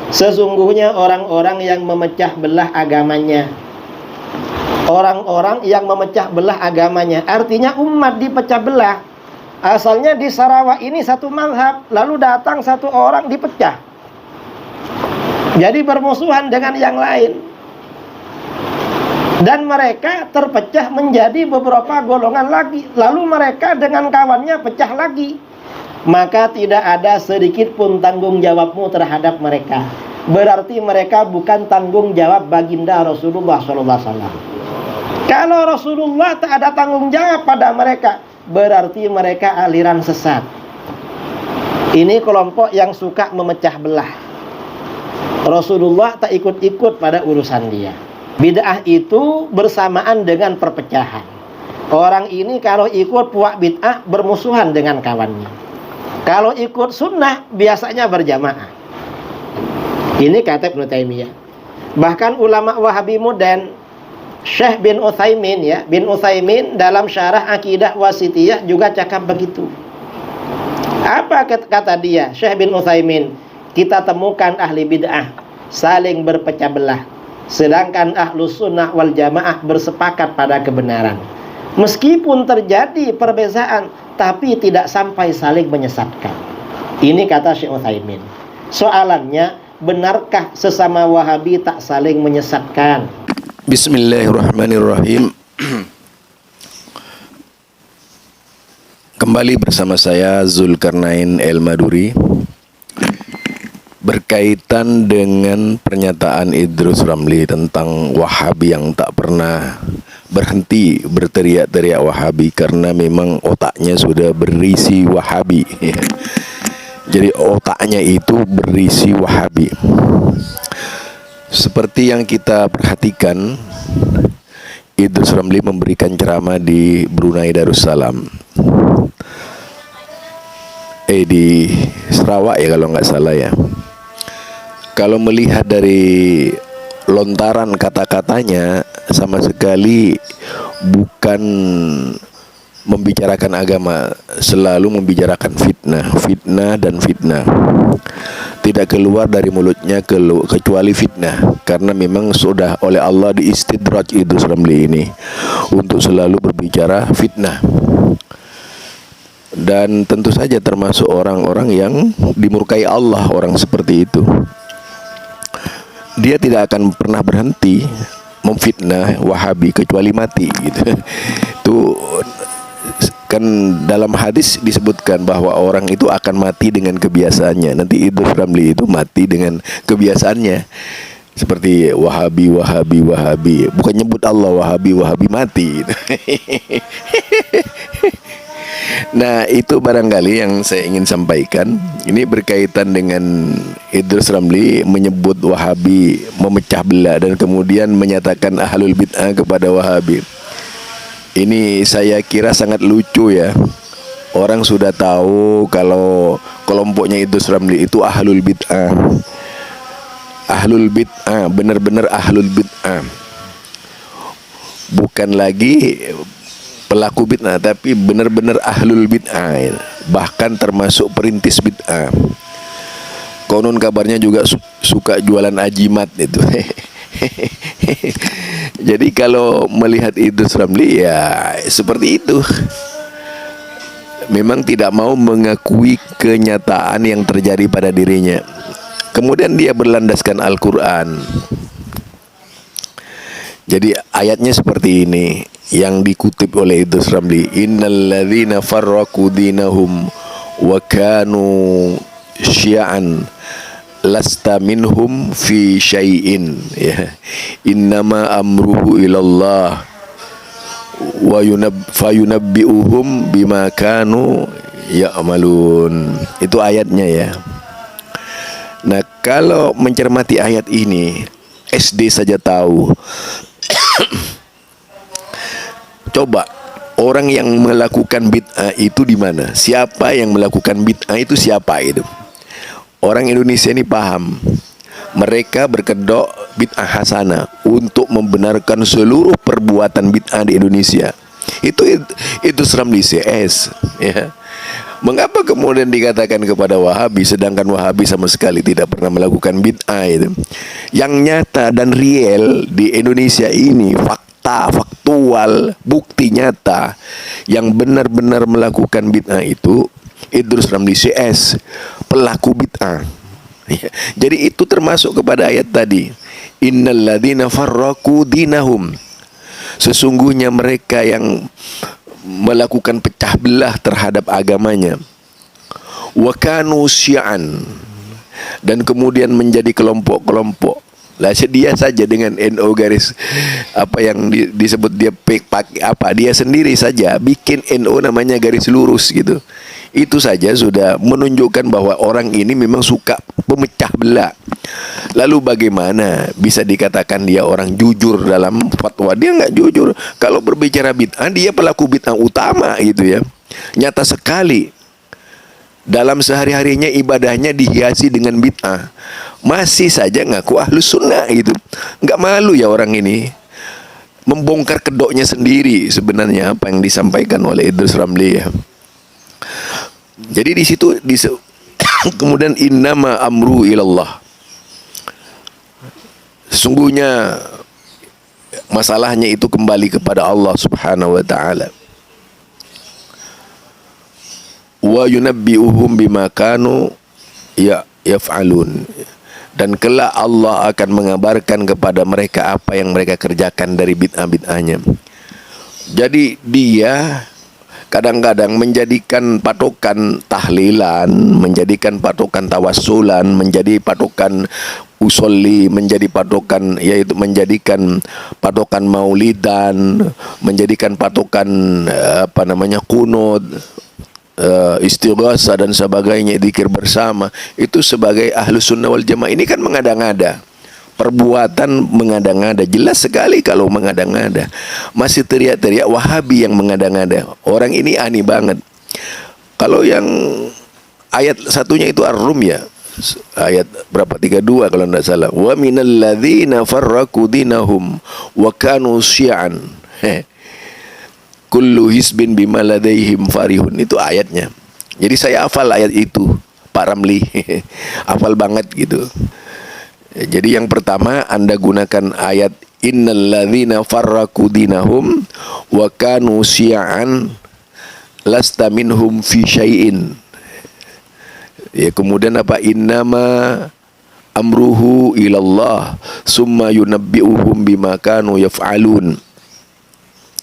Sesungguhnya orang-orang yang memecah belah agamanya, orang-orang yang memecah belah agamanya, artinya umat dipecah belah. Asalnya di Sarawak ini satu mazhab, lalu datang satu orang dipecah, jadi bermusuhan dengan yang lain, dan mereka terpecah menjadi beberapa golongan lagi, lalu mereka dengan kawannya pecah lagi. Maka tidak ada sedikit pun tanggung jawabmu terhadap mereka. Berarti mereka bukan tanggung jawab baginda Rasulullah SAW. Kalau Rasulullah tak ada tanggung jawab pada mereka, berarti mereka aliran sesat. Ini kelompok yang suka memecah belah. Rasulullah tak ikut-ikut pada urusan dia. Bid'ah itu bersamaan dengan perpecahan. Orang ini kalau ikut puak bid'ah bermusuhan dengan kawannya. Kalau ikut sunnah biasanya berjamaah. Ini kata Ibnu Taimiyah. Bahkan ulama Wahabi modern, Syekh bin Utsaimin ya, bin Utsaimin dalam syarah Aqidah Wasithiyah juga cakap begitu. Apa kata dia, Syekh bin Utsaimin? Kita temukan ahli bid'ah saling berpecah belah, sedangkan ahlus sunnah wal jamaah bersepakat pada kebenaran. Meskipun terjadi perbedaan, tapi tidak sampai saling menyesatkan. Ini kata Syekh Utsaimin. Soalannya, benarkah sesama Wahabi tak saling menyesatkan? Bismillahirrahmanirrahim. Kembali bersama saya Zulkarnain El-Maduri, berkaitan dengan pernyataan Idrus Ramli tentang Wahabi yang tak pernah berhenti berteriak-teriak Wahabi, karena memang otaknya sudah berisi Wahabi. Jadi otaknya itu berisi Wahabi. Seperti yang kita perhatikan, Idrus Ramli memberikan ceramah di Brunei Darussalam, di Sarawak ya kalau nggak salah ya. Kalau melihat dari lontaran kata-katanya, sama sekali bukan membicarakan agama, selalu membicarakan fitnah dan fitnah. Tidak keluar dari mulutnya kecuali fitnah, karena memang sudah oleh Allah diistidraj Idrus Ramli ini untuk selalu berbicara fitnah. Dan tentu saja termasuk orang-orang yang dimurkai Allah, orang seperti itu. Dia tidak akan pernah berhenti memfitnah Wahabi kecuali mati gitu. Itu kan dalam hadis disebutkan bahwa orang itu akan mati dengan kebiasaannya. Nanti Idrus Ramli itu mati dengan kebiasaannya, seperti Wahabi. Bukan nyebut Allah, Wahabi mati. Nah, itu barangkali yang saya ingin sampaikan. Ini berkaitan dengan Idrus Ramli menyebut Wahabi memecah belah dan kemudian menyatakan ahlul bid'ah kepada Wahabi. Ini saya kira sangat lucu ya. Orang sudah tahu kalau kelompoknya Idrus Ramli itu ahlul bid'ah. Ahlul bid'ah, benar-benar ahlul bid'ah. Bukan lagi pelaku bid'ah, tapi benar-benar ahlul bid'ah, bahkan termasuk perintis bid'ah. Konon kabarnya juga suka jualan ajimat itu. Jadi kalau melihat Idrus Ramli ya seperti itu, memang tidak mau mengakui kenyataan yang terjadi pada dirinya. Kemudian dia berlandaskan Al-Quran. Jadi ayatnya seperti ini yang dikutip oleh Idrus Ramli, innalladzina farraqu dinahum wa kanu syi'an lasta minhum fi syai'in, ya, innama amruhu ilallah wa fayunabbi'uhum bima kanu ya'malun. Itu ayatnya ya. Nah, kalau mencermati ayat ini, SD saja tahu. Coba orang yang melakukan bid'ah itu di mana? Siapa yang melakukan bid'ah itu siapa itu? Orang Indonesia ini paham. Mereka berkedok bid'ah hasanah untuk membenarkan seluruh perbuatan bid'ah di Indonesia. Itu Ramli CS ya. Mengapa kemudian dikatakan kepada Wahabi sedangkan Wahabi sama sekali tidak pernah melakukan bid'ah itu? Yang nyata dan real di Indonesia ini, fakta, faktual, bukti nyata yang benar-benar melakukan bid'ah itu Idrus Ramli CS, pelaku bid'ah. Jadi itu termasuk kepada ayat tadi, innal ladzina farraqu dinahum, sesungguhnya mereka yang melakukan pecah belah terhadap agamanya, wa kanu syi'an, dan kemudian menjadi kelompok-kelompok. Lah dia saja dengan NO garis apa yang disebut dia pakai apa, dia sendiri saja bikin NO namanya garis lurus gitu. Itu saja sudah menunjukkan bahwa orang ini memang suka pemecah belah. Lalu bagaimana bisa dikatakan dia orang jujur dalam fatwa? Dia nggak jujur. Kalau berbicara bid'ah, dia pelaku bid'ah utama gitu ya. Nyata sekali dalam sehari-harinya ibadahnya dihiasi dengan bid'ah, masih saja ngaku ahlus sunnah gitu. Nggak malu ya orang ini membongkar kedoknya sendiri sebenarnya apa yang disampaikan oleh Idrus Ramli ya. Jadi di situ kemudian innama amru ilallah, sesungguhnya masalahnya itu kembali kepada Allah Subhanahu wa taala. Wa yunabbi'uhum bima kanu yaf'alun, dan kelak Allah akan mengabarkan kepada mereka apa yang mereka kerjakan dari bid'ah-bid'ahnya. Jadi dia kadang-kadang menjadikan patokan tahlilan, menjadikan patokan tawassulan, menjadi patokan usolli, menjadi patokan, yaitu menjadikan patokan maulidan, menjadikan patokan apa namanya kunut, istighasah dan sebagainya, zikir bersama, itu sebagai ahlus sunnah wal jamaah. Ini kan mengada-ngada, perbuatan mengada-ngada, jelas sekali kalau mengada-ngada. Masih teriak-teriak Wahabi yang mengada-ngada. Orang ini aneh banget. Kalau yang ayat satunya itu Ar-Rum ya, ayat berapa, 32 kalau tidak salah, wa minal ladzina farraqu dinahum wa kanu syi'an kullu hisbin bima ladaihim farihun. Itu ayatnya. Jadi saya hafal ayat itu, Pak Ramli. Hafal banget gitu. Jadi yang pertama Anda gunakan ayat innal ladzina farraqu dinahum wa kanu syi'an lasta minhum fi syai'in. Ya, kemudian apa? Innama amruhu ilallah summa yunabbi'uhum bima kanu yaf'alun.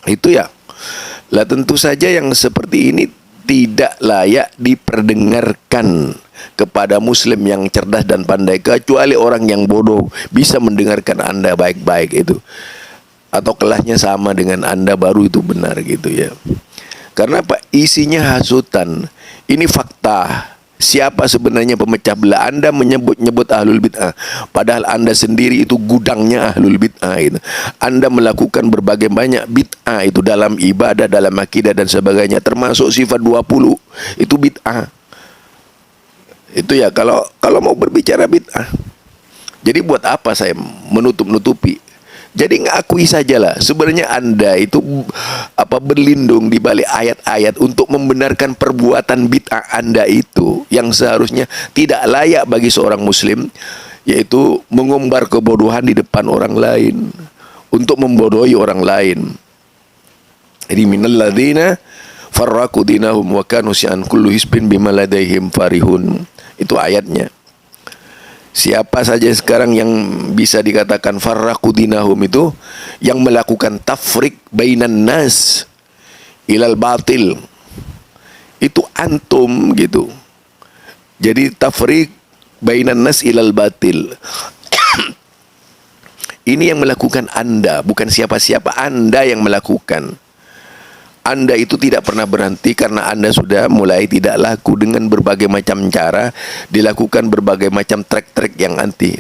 Itu ya. Lah tentu saja yang seperti ini tidak layak diperdengarkan kepada muslim yang cerdas dan pandai, kecuali orang yang bodoh bisa mendengarkan Anda baik-baik itu, atau kelasnya sama dengan Anda, baru itu benar gitu ya. Karena apa? Isinya hasutan. Ini fakta. Siapa sebenarnya pemecah belah? Anda menyebut-nyebut ahlul bid'ah, padahal Anda sendiri itu gudangnya ahlul bid'ah itu. Anda melakukan berbagai banyak bid'ah itu dalam ibadah, dalam akidah dan sebagainya, termasuk sifat 20 itu bid'ah. Itu ya kalau mau berbicara bid'ah. Jadi buat apa saya menutup-nutupi? Jadi ngakui sajalah, sebenarnya Anda itu apa berlindung di balik ayat-ayat untuk membenarkan perbuatan bid'ah Anda itu yang seharusnya tidak layak bagi seorang muslim, yaitu mengumbar kebodohan di depan orang lain, untuk membodohi orang lain. Jadi minal ladzina farraqu dinahum wa kanu syi'an kullu hisbin bima ladaihim farihun. Itu ayatnya. Siapa saja sekarang yang bisa dikatakan farraqu dinahum itu yang melakukan tafrik bainan nas ilal batil, itu antum gitu. Jadi tafrik bainan nas ilal batil ini yang melakukan Anda, bukan siapa-siapa. Anda yang melakukan. Anda itu tidak pernah berhenti karena Anda sudah mulai tidak laku dengan berbagai macam cara, dilakukan berbagai macam trik-trik yang anti.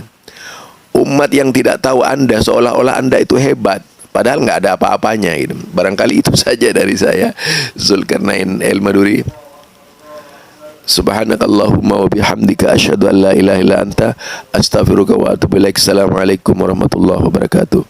Umat yang tidak tahu Anda seolah-olah Anda itu hebat, padahal nggak ada apa-apanya gitu. Barangkali itu saja dari saya, Zulkarnain El-Maduri. Subhanakallahumma wa bihamdika asyhadu an la ilaha illa anta astaghfiruka wa atubu ilaik. Assalamualaikum warahmatullahi wabarakatuh.